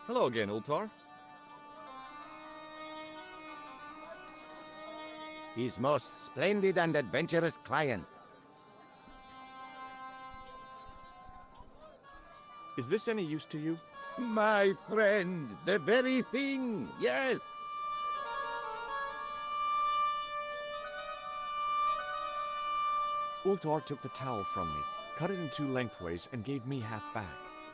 Hello again, Ultar. His most splendid and adventurous client. Is this any use to you? My friend, the very thing, yes. Ultar took the towel from me, cut it in two lengthways, and gave me half back.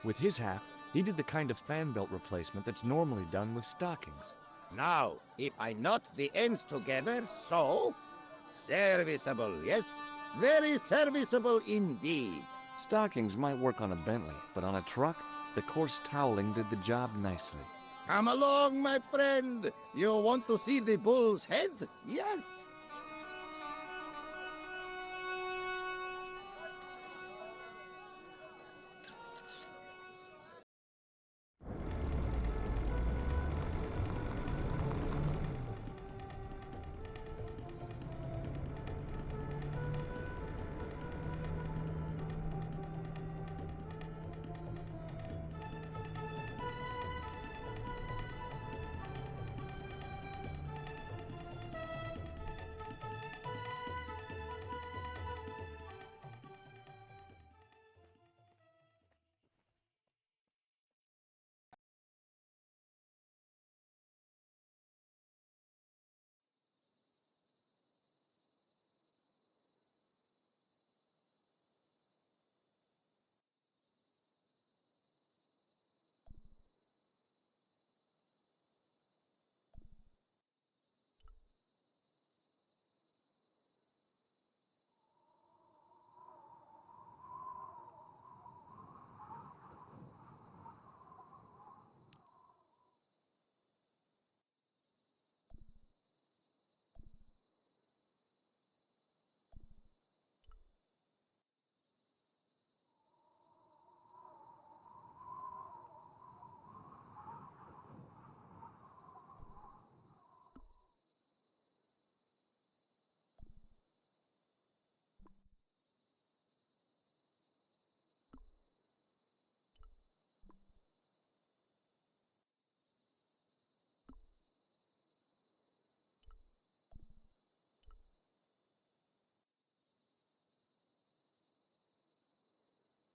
With his half, he did the kind of fan belt replacement that's normally done with stockings. Now, if I knot the ends together, so... Serviceable, yes? Very serviceable indeed. Stockings might work on a Bentley, but on a truck, the coarse toweling did the job nicely. Come along, my friend. You want to see the bull's head? Yes.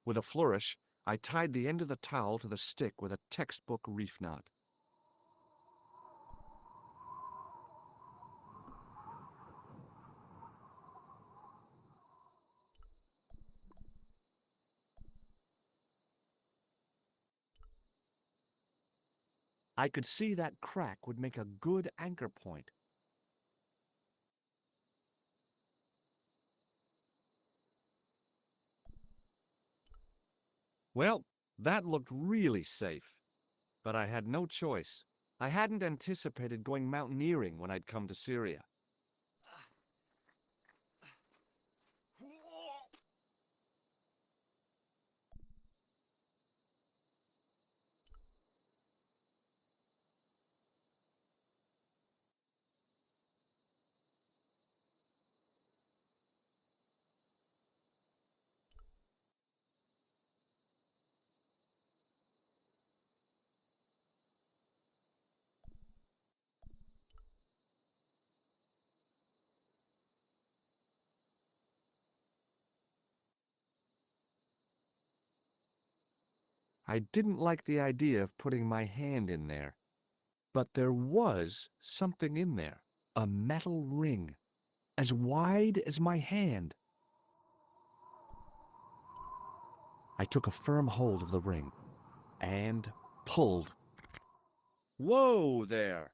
With a flourish, I tied the end of the towel to the stick with a textbook reef knot. I could see that crack would make a good anchor point. Well, that looked really safe. But I had no choice. I hadn't anticipated going mountaineering when I'd come to Syria. I didn't like the idea of putting my hand in there. But there was something in there. A metal ring, as wide as my hand. I took a firm hold of the ring and pulled. Whoa there!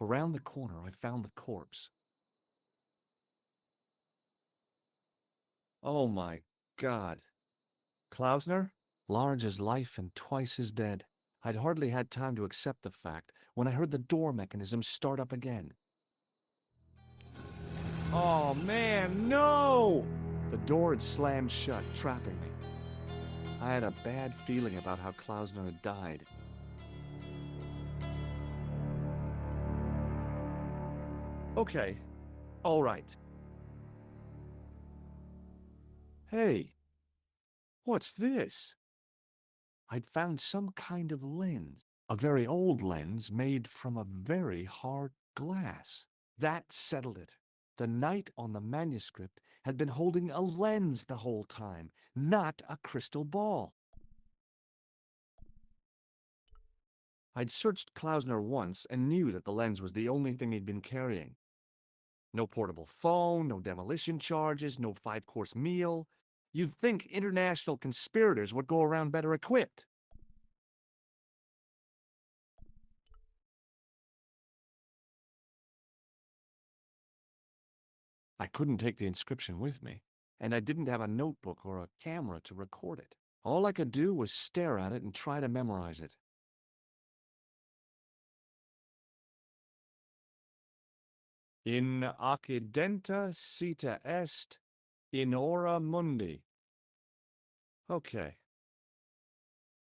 Around the corner, I found the corpse. Oh my God. Klausner? Large as life and twice as dead. I'd hardly had time to accept the fact when I heard the door mechanism start up again. Oh man, no! The door had slammed shut, trapping me. I had a bad feeling about how Klausner had died. Okay, all right. Hey, what's this? I'd found some kind of lens, a very old lens made from a very hard glass. That settled it. The knight on the manuscript had been holding a lens the whole time, not a crystal ball. I'd searched Klausner once and knew that the lens was the only thing he'd been carrying. No portable phone, no demolition charges, no five-course meal. You'd think international conspirators would go around better equipped. I couldn't take the inscription with me, and I didn't have a notebook or a camera to record it. All I could do was stare at it and try to memorize it. In accidenta sita est, in ora mundi. Okay.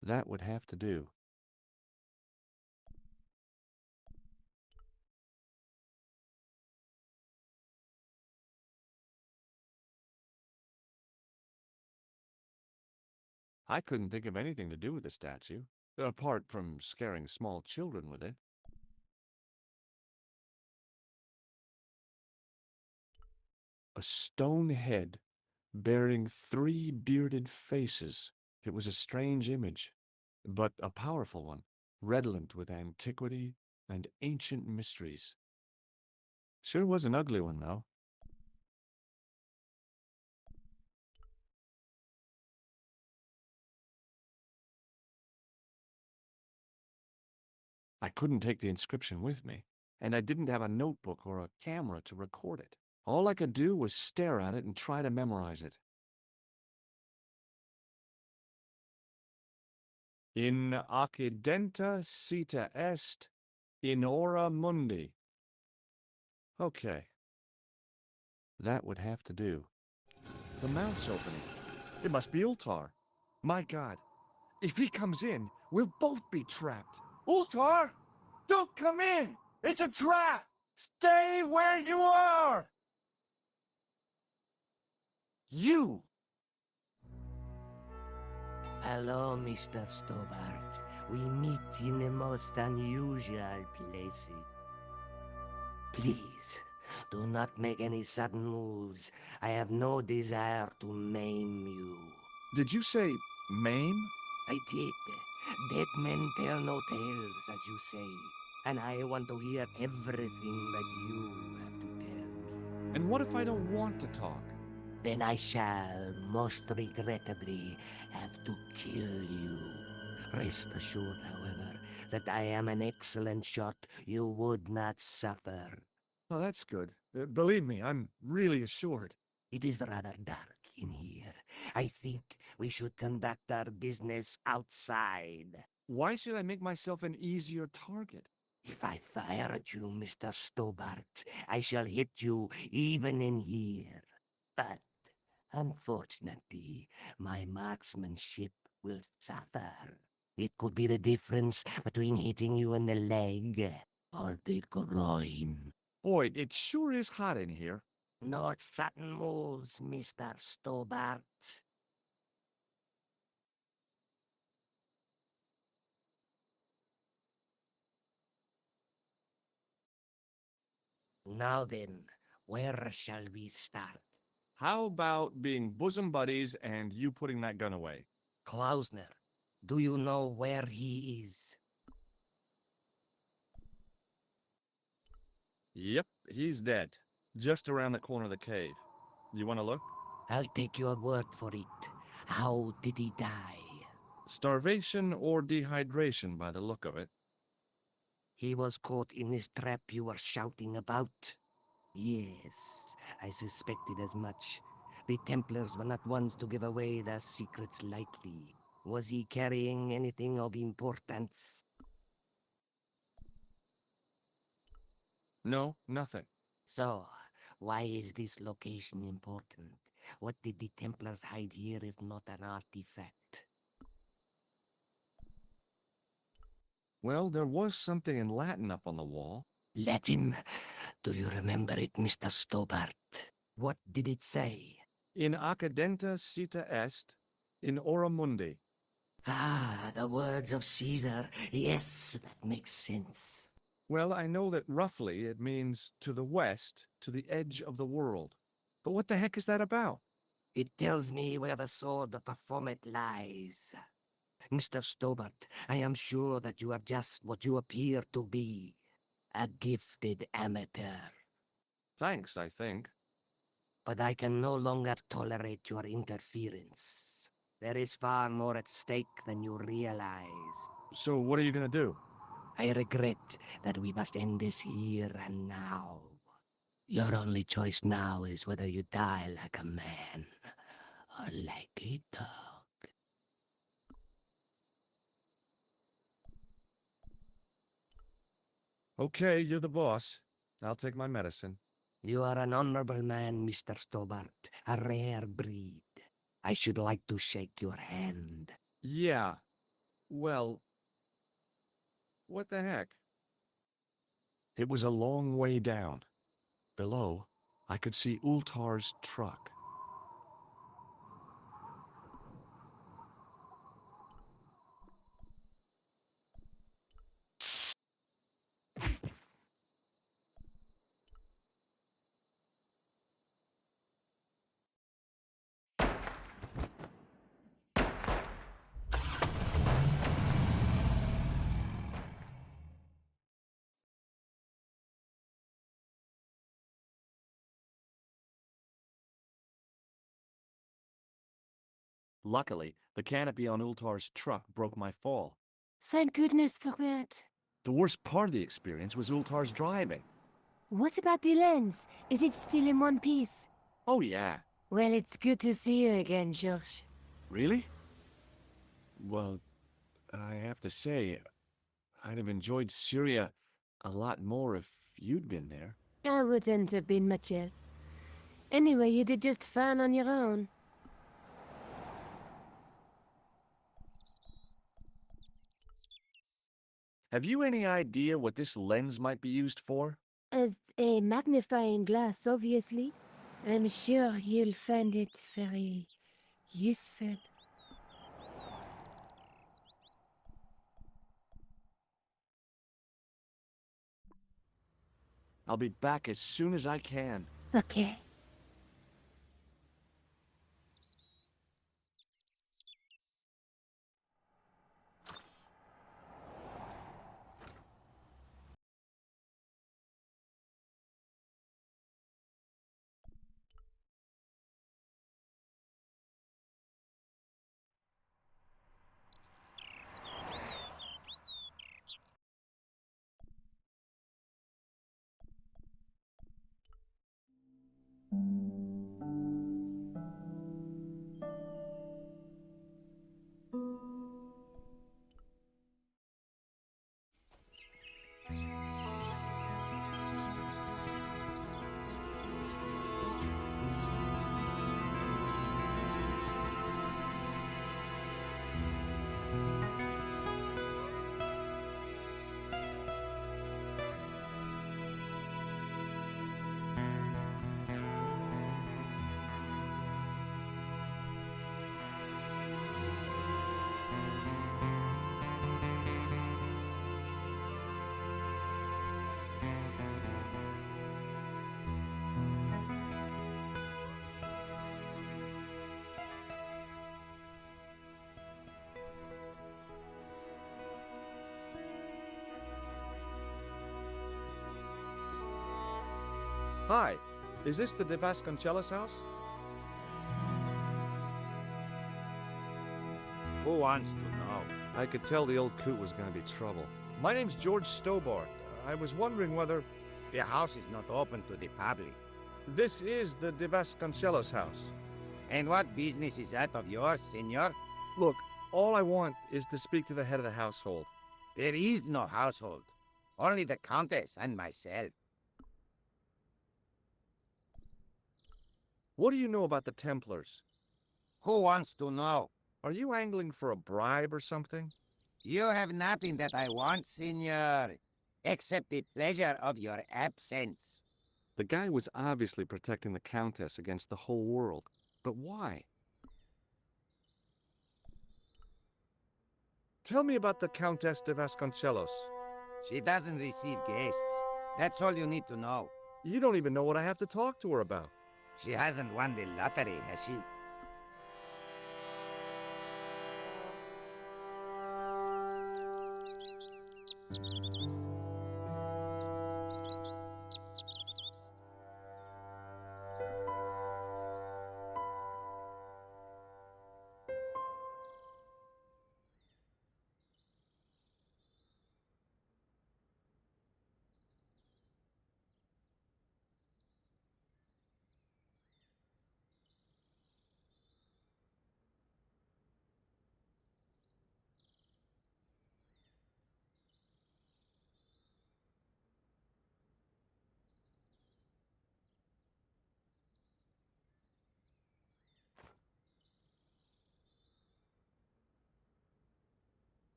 That would have to do. I couldn't think of anything to do with the statue, apart from scaring small children with it. A stone head bearing three bearded faces. It was a strange image, but a powerful one, redolent with antiquity and ancient mysteries. Sure was an ugly one, though. I couldn't take the inscription with me, and I didn't have a notebook or a camera to record it. All I could do was stare at it and try to memorize it. In accidenta sita est, in ora mundi. Okay. That would have to do. The mouth's opening. It must be Ultar. My God. If he comes in, we'll both be trapped. Ultar! Don't come in! It's a trap! Stay where you are! You! Hello, Mr. Stobart. We meet in the most unusual places. Please, do not make any sudden moves. I have no desire to maim you. Did you say maim? I did. Dead men tell no tales, as you say. And I want to hear everything that you have to tell me. And what if I don't want to talk? Then I shall, most regrettably, have to kill you. Rest assured, however, that I am an excellent shot you would not suffer. Oh, that's good. Believe me, I'm really assured. It is rather dark in here. I think we should conduct our business outside. Why should I make myself an easier target? If I fire at you, Mr. Stobart, I shall hit you even in here. But, unfortunately, my marksmanship will suffer. It could be the difference between hitting you in the leg or the groin. Boy, it sure is hot in here. No sudden moves, Mr. Stobart. Now then, where shall we start? How about being bosom buddies and you putting that gun away? Klausner, do you know where he is? Yep, he's dead. Just around the corner of the cave. You want to look? I'll take your word for it. How did he die? Starvation or dehydration by the look of it. He was caught in this trap you were shouting about? Yes, I suspected as much. The Templars were not ones to give away their secrets lightly. Was he carrying anything of importance? No, nothing. So, why is this location important? What did the Templars hide here if not an artifact? Well, there was something in Latin up on the wall. Latin. Do you remember it, Mr. Stobart? What did it say? In accidenta cita est, in ora mundi. Ah, the words of Caesar. Yes, that makes sense. Well, I know that roughly it means to the west, to the edge of the world. But what the heck is that about? It tells me where the sword of Baphomet lies. Mr. Stobart, I am sure that you are just what you appear to be. A gifted amateur. Thanks, I think. But I can no longer tolerate your interference. There is far more at stake than you realize. So what are you gonna do? I regret that we must end this here and now. Your only choice now is whether you die like a man or like a dog. Okay, you're the boss. I'll take my medicine. You are an honorable man, Mr. Stobart, a rare breed. I should like to shake your hand. Yeah. Well, what the heck? It was a long way down. Below, I could see Ultar's truck. Luckily, the canopy on Ultar's truck broke my fall. Thank goodness for that. The worst part of the experience was Ultar's driving. What about the lens? Is it still in one piece? Oh yeah. Well, it's good to see you again, George. Really? Well, I have to say, I'd have enjoyed Syria a lot more if you'd been there. I wouldn't have been much help. Anyway, you did just fine on your own. Have you any idea what this lens might be used for? As a magnifying glass, obviously. I'm sure you'll find it very useful. I'll be back as soon as I can. Okay. Hi, is this the De Vasconcelos house? Who wants to know? I could tell the old coot was going to be trouble. My name's George Stobart. I was wondering whether... The house is not open to the public. This is the De Vasconcelos house. And what business is that of yours, senor? Look, all I want is to speak to the head of the household. There is no household. Only the Countess and myself. What do you know about the Templars? Who wants to know? Are you angling for a bribe or something? You have nothing that I want, senor, except the pleasure of your absence. The guy was obviously protecting the Countess against the whole world. But why? Tell me about the Countess de Vasconcelos. She doesn't receive guests. That's all you need to know. You don't even know what I have to talk to her about. She hasn't won the lottery, has she?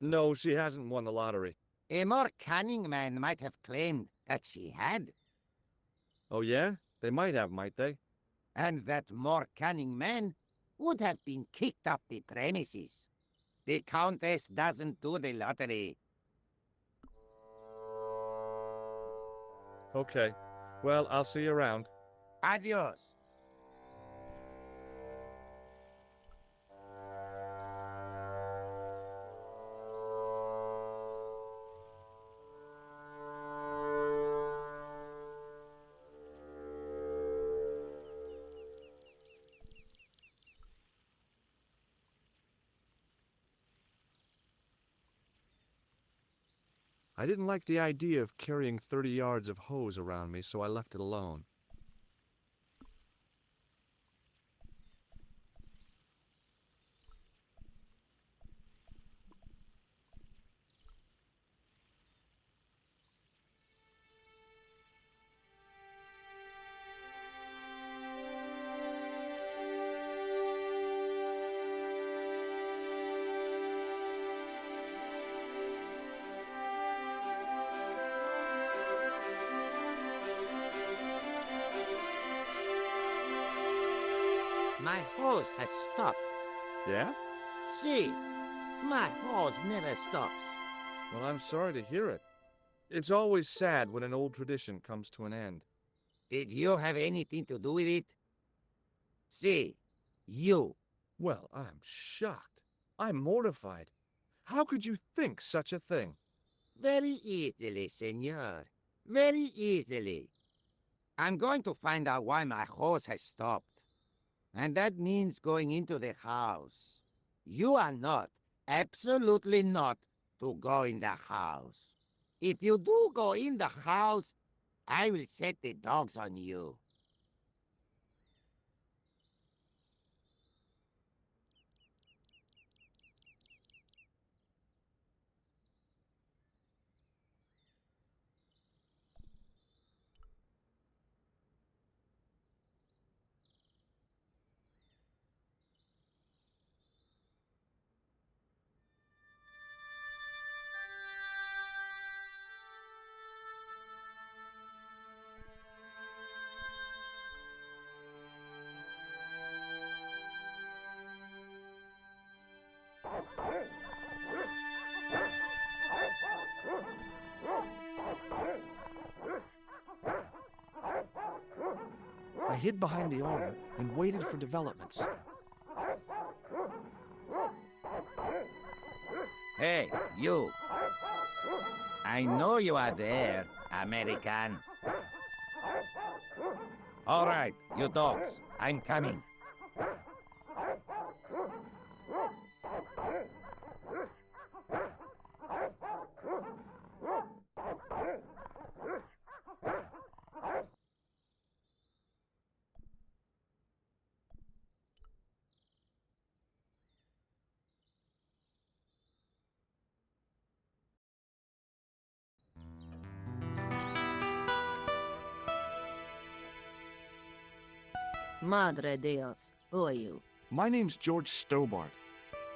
No, she hasn't won the lottery. A more cunning man might have claimed that she had, Oh, yeah? They might have, might they? and that more cunning man would have been kicked off the premises. The Countess doesn't do the lottery. Okay. Well, I'll see you around. Adios. I didn't like the idea of carrying 30 yards of hose around me, so I left it alone. My hose has stopped. Yeah? See, my hose never stops. Well, I'm sorry to hear it. It's always sad when an old tradition comes to an end. Did you have anything to do with it? See, you. Well, I'm shocked. I'm mortified. How could you think such a thing? Very easily, senor. Very easily. I'm going to find out why my hose has stopped. And that means going into the house. You are not, absolutely not, to go in the house. If you do go in the house, I will set the dogs on you. I hid behind the altar and waited for developments. Hey, you. I know you are there, American. All right, you dogs. I'm coming. Madre Dios, who are you? My name's George Stobart.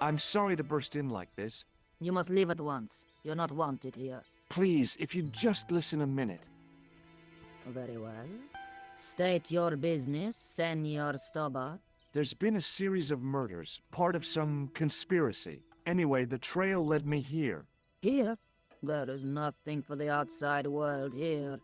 I'm sorry to burst in like this. You must leave at once. You're not wanted here. Please, if you'd just listen a minute. Very well. State your business, Senor Stobart. There's been a series of murders, part of some conspiracy. Anyway, the trail led me here. Here? There is nothing for the outside world here.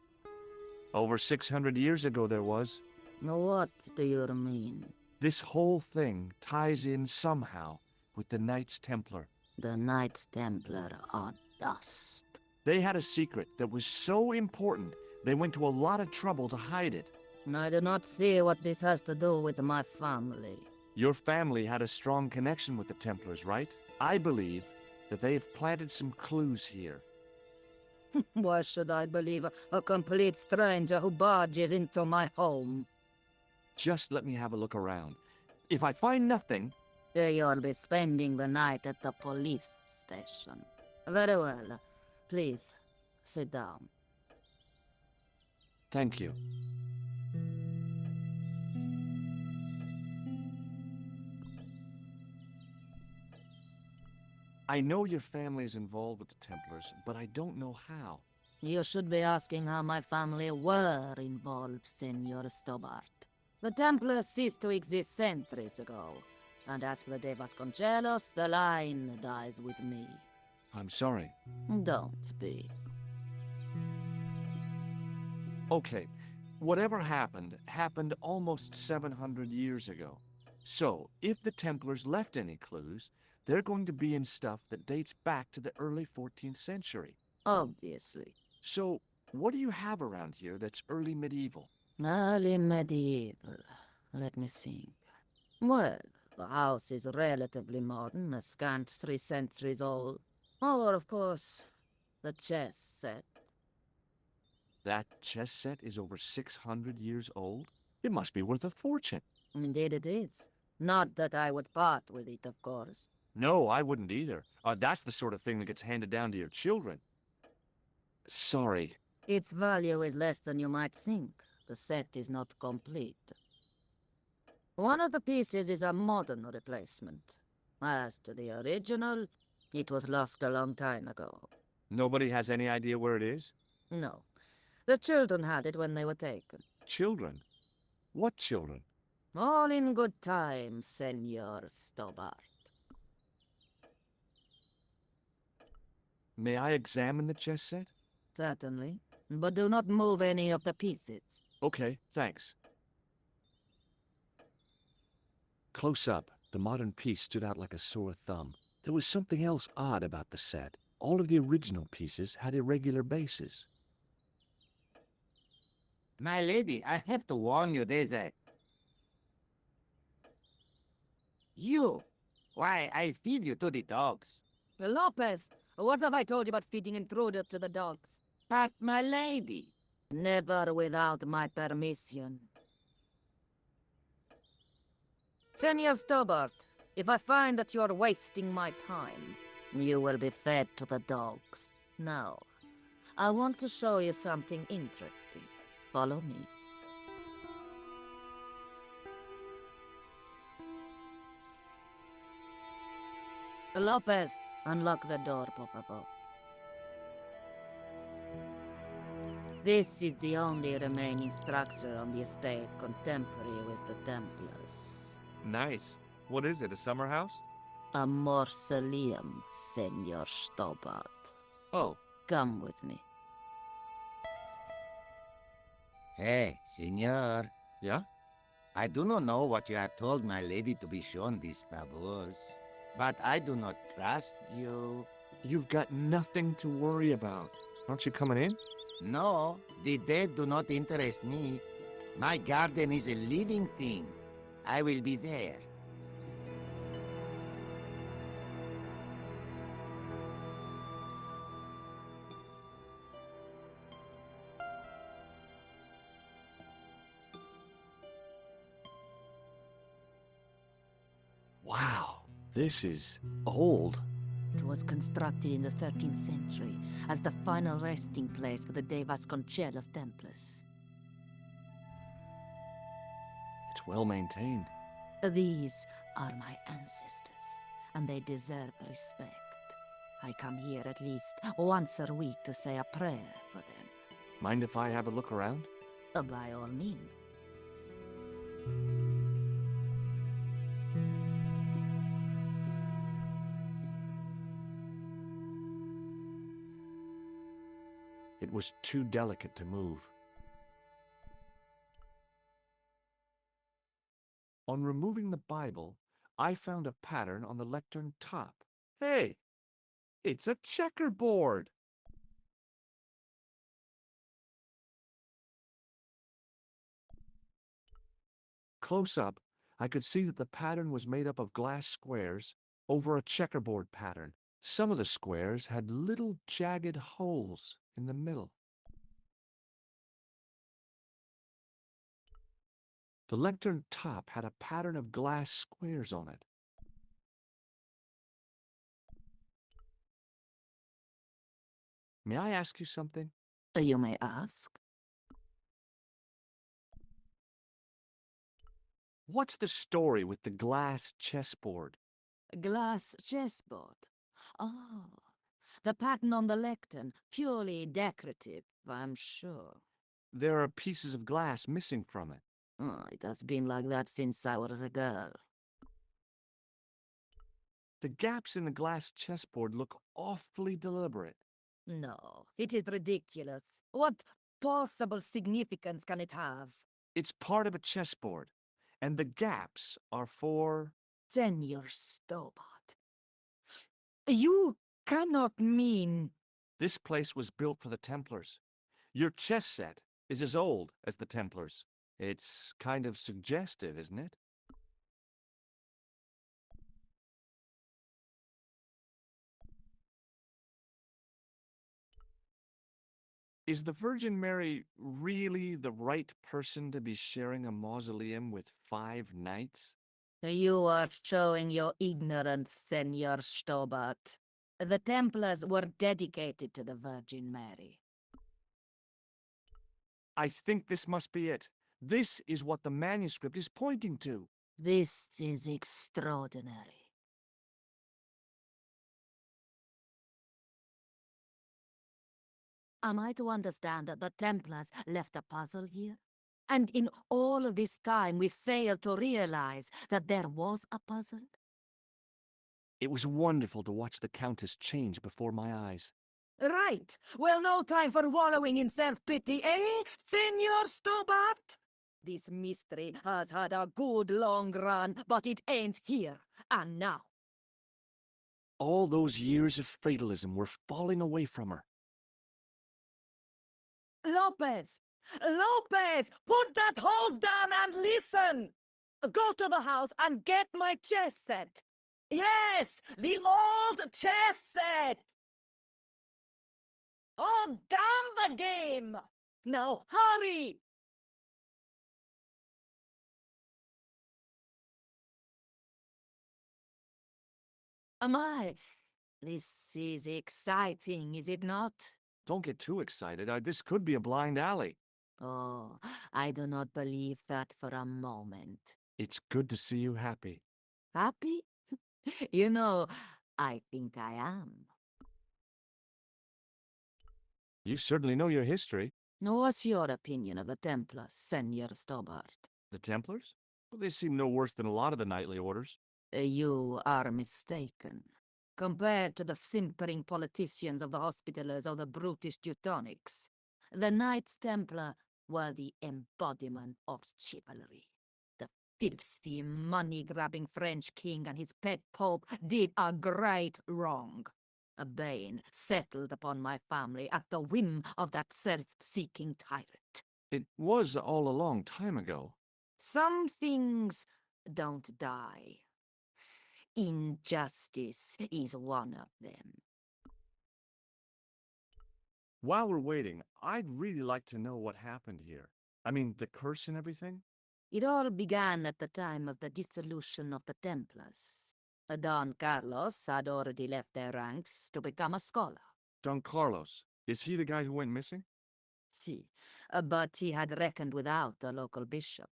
Over 600 years ago there was. What do you mean? This whole thing ties in somehow with the Knights Templar. The Knights Templar are dust. They had a secret that was so important, they went to a lot of trouble to hide it. I do not see what this has to do with my family. Your family had a strong connection with the Templars, right? I believe that they've planted some clues here. Why should I believe a complete stranger who barges into my home? Just let me have a look around. If I find nothing... You'll be spending the night at the police station. Very well. Please, sit down. Thank you. I know your family is involved with the Templars, but I don't know how. You should be asking how my family were involved, Senor Stobart. The Templars ceased to exist centuries ago. And as for the De Vasconcelos, the line dies with me. I'm sorry. Don't be. Okay, whatever happened, happened almost 700 years ago. So, if the Templars left any clues, they're going to be in stuff that dates back to the early 14th century. Obviously. So, what do you have around here that's early medieval? Early medieval. Let me think. Well, the house is relatively modern, a scant 3 centuries old. Or, of course, the chess set. That chess set is over 600 years old? It must be worth a fortune. Indeed it is. Not that I would part with it, of course. No, I wouldn't either. That's the sort of thing that gets handed down to your children. Sorry. Its value is less than you might think. The set is not complete. One of the pieces is a modern replacement. As to the original, it was lost a long time ago. Nobody has any idea where it is? No. The children had it when they were taken. Children? What children? All in good time, Senor Stobart. May I examine the chess set? Certainly. But do not move any of the pieces. Okay, thanks. Close up, the modern piece stood out like a sore thumb. There was something else odd about the set. All of the original pieces had irregular bases. My lady, I have to warn you, there's a... You! Why, I feed you to the dogs. Lopez, what have I told you about feeding intruders to the dogs? But, my lady... Never without my permission. Senor Stobart, if I find that you're wasting my time, you will be fed to the dogs. Now, I want to show you something interesting. Follow me. Lopez, unlock the door, por favor. This is the only remaining structure on the estate contemporary with the Templars. Nice. What is it, a summer house? A mausoleum, Senor Stobart. Oh. Come with me. Hey, senor. Yeah? I do not know what you have told my lady to be shown these favors, but I do not trust you. You've got nothing to worry about. Aren't you coming in? No, the dead do not interest me. My garden is a living thing. I will be there. Wow, this is old. It was constructed in the 13th century as the final resting place for the De Vasconcelos Templars. It well maintained. These are my ancestors, and they deserve respect. I come here at least once a week to say a prayer for them. Mind if I have a look around? By all means. It was too delicate to move. On removing the Bible, I found a pattern on the lectern top. Hey! It's a checkerboard! Close up, I could see that the pattern was made up of glass squares over a checkerboard pattern. Some of the squares had little jagged holes in the middle. The lectern top had a pattern of glass squares on it. May I ask you something? You may ask. What's the story with the glass chessboard? Glass chessboard. Oh, the pattern on the lectern. Purely decorative, I'm sure. There are pieces of glass missing from it. Oh, it has been like that since I was a girl. The gaps in the glass chessboard look awfully deliberate. No, it is ridiculous. What possible significance can it have? It's part of a chessboard, and the gaps are for... Senor Stobart. You cannot mean... This place was built for the Templars. Your chess set is as old as the Templars. It's kind of suggestive, isn't it? Is the Virgin Mary really the right person to be sharing a mausoleum with 5 knights? You are showing your ignorance, Senor Stobart. The Templars were dedicated to the Virgin Mary. I think this must be it. This is what the manuscript is pointing to. This is extraordinary. Am I to understand that the Templars left a puzzle here? And in all of this time we failed to realize that there was a puzzle? It was wonderful to watch the Countess change before my eyes. Right. Well, no time for wallowing in self-pity, eh, Senor Stobart? This mystery has had a good long run, but it ends here and now. All those years of fatalism were falling away from her. Lopez! Lopez! Put that hole down and listen! Go to the house and get my chess set. Yes! The old chess set! Oh, damn the game! Now hurry! My, this is exciting, is it not? Don't get too excited. This could be a blind alley. Oh, I do not believe that for a moment. It's good to see you happy. Happy? You know, I think I am. You certainly know your history. What's your opinion of the Templars, Senor Stobart? The Templars? Well, they seem no worse than a lot of the knightly orders. You are mistaken. Compared to the simpering politicians of the Hospitallers or the brutish Teutonics, the Knights Templar were the embodiment of chivalry. The filthy, money-grabbing French king and his pet pope did a great wrong. A bane settled upon my family at the whim of that self-seeking tyrant. It was all a long time ago. Some things don't die. Injustice is one of them. While we're waiting, I'd really like to know what happened here. I mean, the curse and everything? It all began at the time of the dissolution of the Templars. Don Carlos had already left their ranks to become a scholar. Don Carlos. Is he the guy who went missing? Si, but he had reckoned without a local bishop.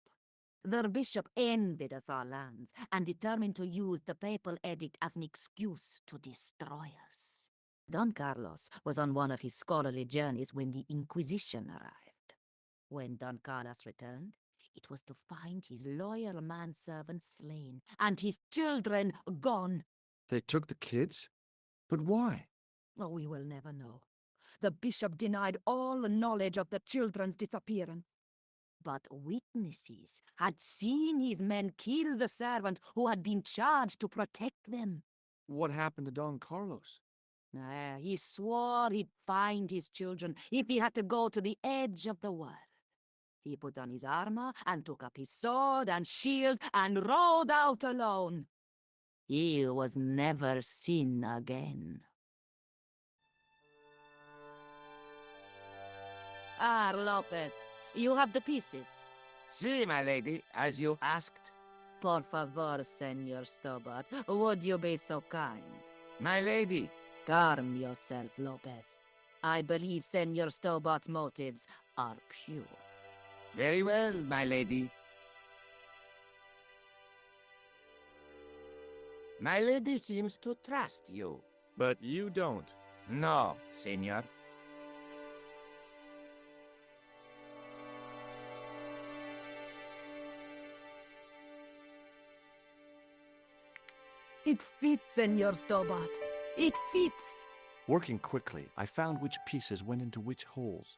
The bishop envied us our lands and determined to use the papal edict as an excuse to destroy us. Don Carlos was on one of his scholarly journeys when the Inquisition arrived. When Don Carlos returned, it was to find his loyal manservant slain and his children gone. They took the kids? But why? Oh, we will never know. The bishop denied all knowledge of the children's disappearance. But witnesses had seen his men kill the servant who had been charged to protect them. What happened to Don Carlos? He swore he'd find his children if he had to go to the edge of the world. He put on his armor and took up his sword and shield and rode out alone. He was never seen again. Ah, Lopez, you have the pieces. See, my lady, as you asked. Por favor, Senor Stobart, would you be so kind? My lady. Calm yourself, Lopez. I believe Senor Stobart's motives are pure. Very well, my lady. My lady seems to trust you. But you don't. No, senor. It fits, Senor Stobart. It fits. Working quickly, I found which pieces went into which holes.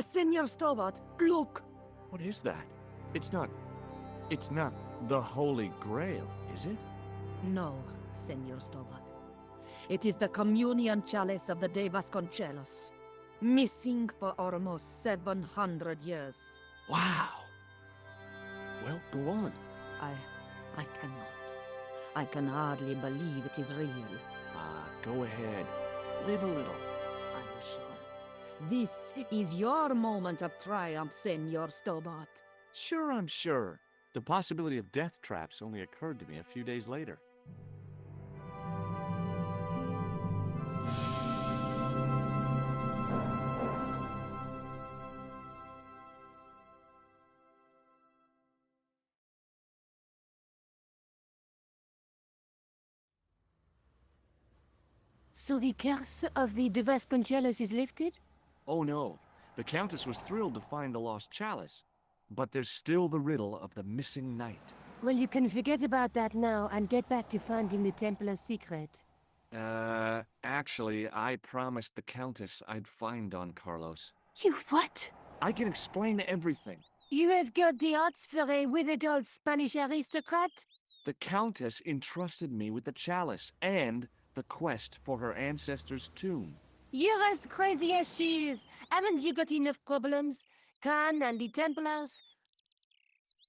Senor Stobart, look! What is that? It's not the Holy Grail, is it? No, Senor Stobart. It is the communion chalice of the De Vasconcelos. Missing for almost 700 years. Wow. Well, go on. I cannot. I can hardly believe it is real. Go ahead. Live a little. I'm sure. This is your moment of triumph, Senor Stobart. Sure, I'm sure. The possibility of death traps only occurred to me a few days later. So the curse of the De Vasconcelos is lifted? Oh no, the Countess was thrilled to find the lost chalice. But there's still the riddle of the missing knight. Well, you can forget about that now and get back to finding the Templar's secret. Actually, I promised the Countess I'd find Don Carlos. You what? I can explain everything. You have got the odds for a withered old Spanish aristocrat? The Countess entrusted me with the chalice and the quest for her ancestor's tomb. You're as crazy as she is. Haven't you got enough problems? Khan and the Templars?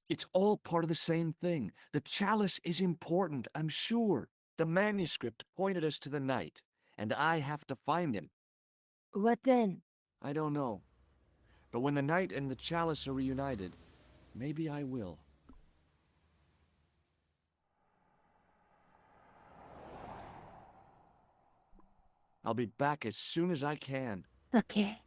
It's all part of the same thing. The chalice is important, I'm sure. The manuscript pointed us to the knight, and I have to find him. What then? I don't know. But when the knight and the chalice are reunited, maybe I will. I'll be back as soon as I can. Okay.